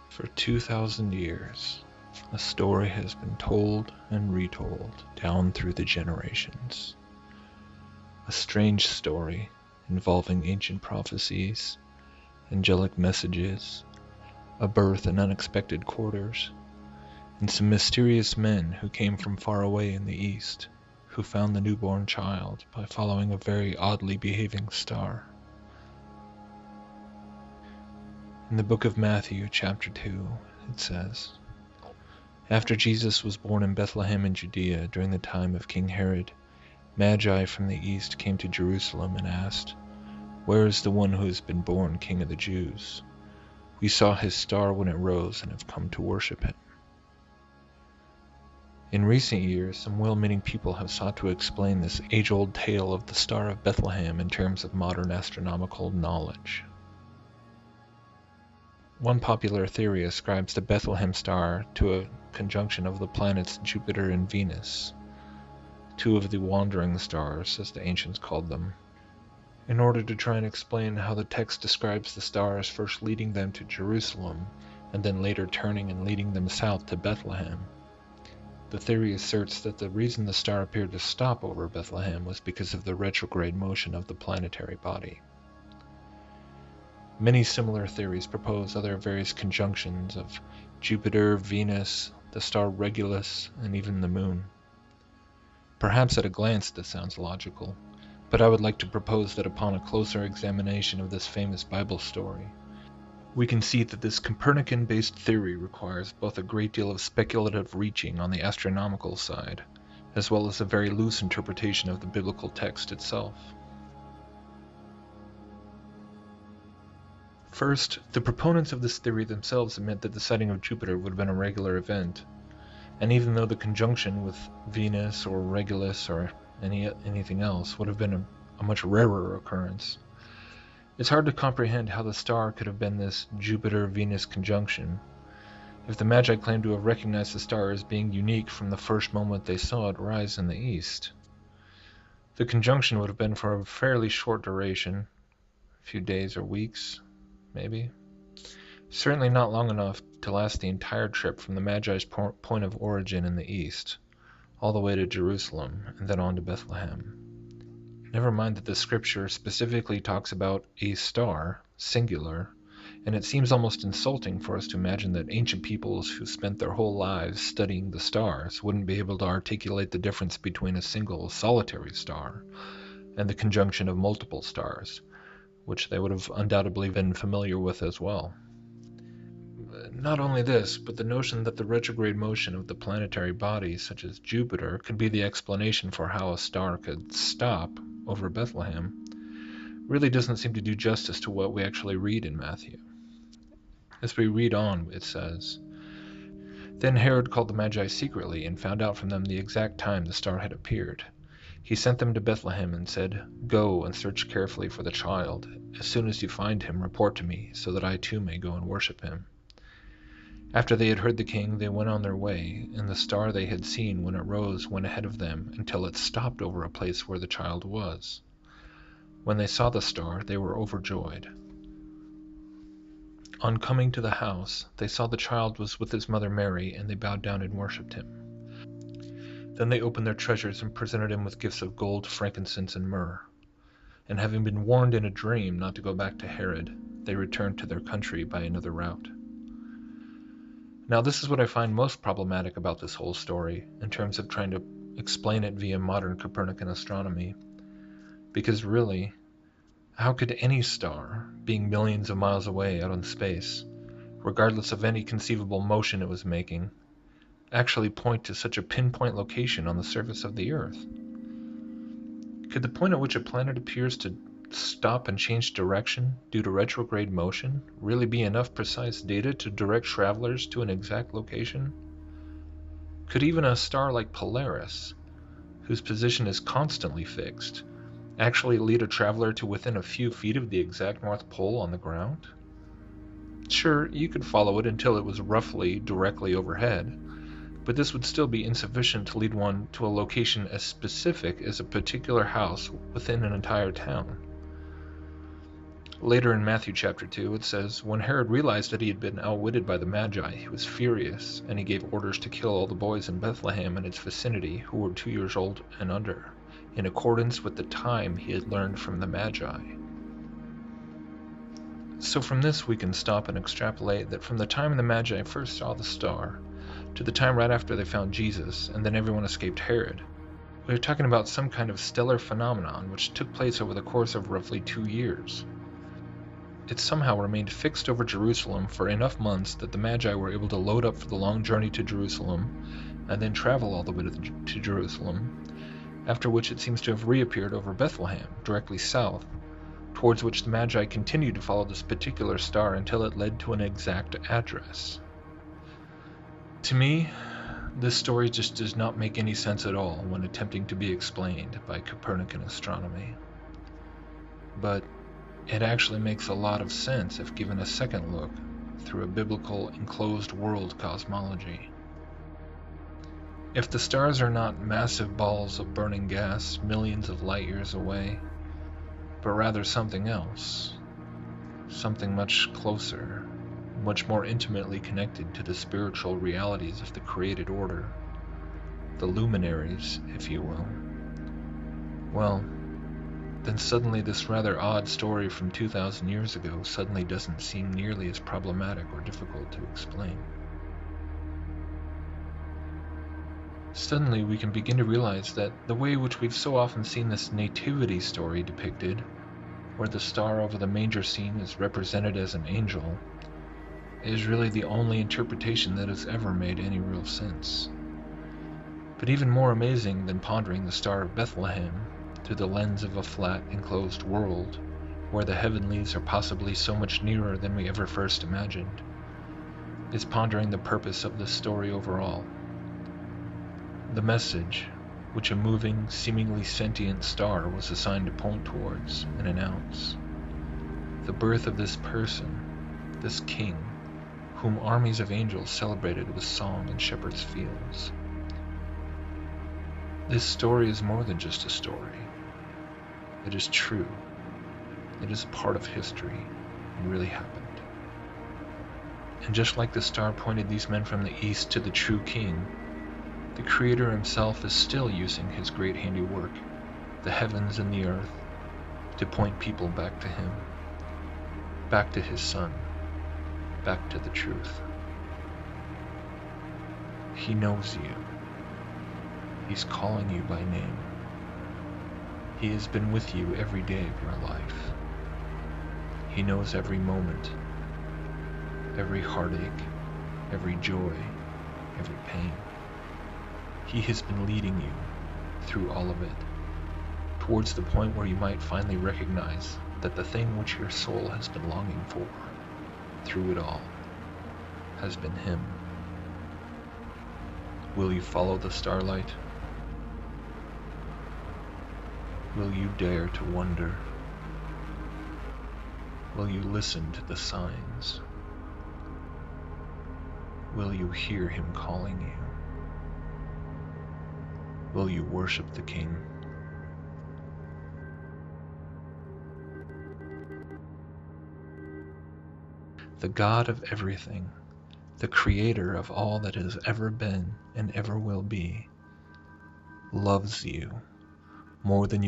For 2,000 years, a story has been told and retold down through the generations. A strange story involving ancient prophecies, angelic messages, a birth in unexpected quarters, and some mysterious men who came from far away in the east, who found the newborn child by following a very oddly behaving star. In the book of Matthew, chapter 2, it says, "After Jesus was born in Bethlehem in Judea during the time of King Herod, Magi from the east came to Jerusalem and asked, 'Where is the one who has been born King of the Jews? We saw his star when it rose and have come to worship him.'" In recent years, some well-meaning people have sought to explain this age-old tale of the Star of Bethlehem in terms of modern astronomical knowledge. One popular theory ascribes the Bethlehem star to a conjunction of the planets Jupiter and Venus, two of the wandering stars, as the ancients called them, in order to try and explain how the text describes the stars first leading them to Jerusalem and then later turning and leading them south to Bethlehem. The theory asserts that the reason the star appeared to stop over Bethlehem was because of the retrograde motion of the planetary body. Many similar theories propose other various conjunctions of Jupiter, Venus, the star Regulus, and even the moon. Perhaps at a glance this sounds logical, but I would like to propose that upon a closer examination of this famous Bible story, we can see that this Copernican-based theory requires both a great deal of speculative reaching on the astronomical side, as well as a very loose interpretation of the biblical text itself. First, the proponents of this theory themselves admit that the sighting of Jupiter would have been a regular event, and even though the conjunction with Venus or Regulus or anything else would have been a much rarer occurrence, it's hard to comprehend how the star could have been this Jupiter-Venus conjunction, if the Magi claimed to have recognized the star as being unique from the first moment they saw it rise in the east. The conjunction would have been for a fairly short duration, a few days or weeks, maybe. Certainly not long enough to last the entire trip from the Magi's point of origin in the east, all the way to Jerusalem, and then on to Bethlehem. Never mind that the scripture specifically talks about a star, singular, and it seems almost insulting for us to imagine that ancient peoples who spent their whole lives studying the stars wouldn't be able to articulate the difference between a single solitary star and the conjunction of multiple stars, which they would have undoubtedly been familiar with as well. Not only this, but the notion that the retrograde motion of the planetary bodies such as Jupiter could be the explanation for how a star could stop over Bethlehem really doesn't seem to do justice to what we actually read in Matthew. As we read on, it says, "Then Herod called the Magi secretly and found out from them the exact time the star had appeared. He sent them to Bethlehem and said, 'Go and search carefully for the child. As soon as you find him, report to me, so that I too may go and worship him.' After they had heard the king, they went on their way, and the star they had seen when it rose went ahead of them until it stopped over a place where the child was. When they saw the star, they were overjoyed. On coming to the house, they saw the child was with his mother Mary, and they bowed down and worshipped him. Then they opened their treasures and presented him with gifts of gold, frankincense, and myrrh. And having been warned in a dream not to go back to Herod, they returned to their country by another route." Now this is what I find most problematic about this whole story, in terms of trying to explain it via modern Copernican astronomy. Because really, how could any star, being millions of miles away out in space, regardless of any conceivable motion it was making, actually point to such a pinpoint location on the surface of the Earth? Could the point at which a planet appears to stop and change direction due to retrograde motion really be enough precise data to direct travelers to an exact location? Could even a star like Polaris, whose position is constantly fixed, actually lead a traveler to within a few feet of the exact North Pole on the ground? Sure, you could follow it until it was roughly directly overhead, but this would still be insufficient to lead one to a location as specific as a particular house within an entire town. Later in Matthew chapter 2, it says, "When Herod realized that he had been outwitted by the Magi, he was furious, and he gave orders to kill all the boys in Bethlehem and its vicinity who were 2 years old and under, in accordance with the time he had learned from the Magi." So from this we can stop and extrapolate that from the time the Magi first saw the star, to the time right after they found Jesus, and then everyone escaped Herod, we are talking about some kind of stellar phenomenon which took place over the course of roughly 2 years. It somehow remained fixed over Jerusalem for enough months that the Magi were able to load up for the long journey to Jerusalem, and then travel all the way to Jerusalem, after which it seems to have reappeared over Bethlehem, directly south, towards which the Magi continued to follow this particular star until it led to an exact address. To me, this story just does not make any sense at all when attempting to be explained by Copernican astronomy. But it actually makes a lot of sense if given a second look through a biblical enclosed world cosmology. If the stars are not massive balls of burning gas millions of light years away, but rather something else, something much closer, much more intimately connected to the spiritual realities of the created order, the luminaries, if you will, well, then suddenly this rather odd story from 2,000 years ago suddenly doesn't seem nearly as problematic or difficult to explain. Suddenly we can begin to realize that the way in which we've so often seen this nativity story depicted, where the star over the manger scene is represented as an angel, is really the only interpretation that has ever made any real sense. But even more amazing than pondering the Star of Bethlehem through the lens of a flat, enclosed world, where the heavenlies are possibly so much nearer than we ever first imagined, is pondering the purpose of this story overall. The message, which a moving, seemingly sentient star was assigned to point towards and announce. The birth of this person, this king, whom armies of angels celebrated with song in shepherds' fields. This story is more than just a story. It is true. It is part of history and really happened. And just like the star pointed these men from the east to the true king, the Creator himself is still using his great handiwork, the heavens and the earth, to point people back to him, back to his Son, back to the truth. He knows you. He's calling you by name. He has been with you every day of your life. He knows every moment, every heartache, every joy, every pain. He has been leading you through all of it, towards the point where you might finally recognize that the thing which your soul has been longing for, through it all, has been Him. Will you follow the starlight? Will you dare to wonder? Will you listen to the signs? Will you hear Him calling you? Will you worship the King? The God of everything, the Creator of all that has ever been and ever will be, loves you more than you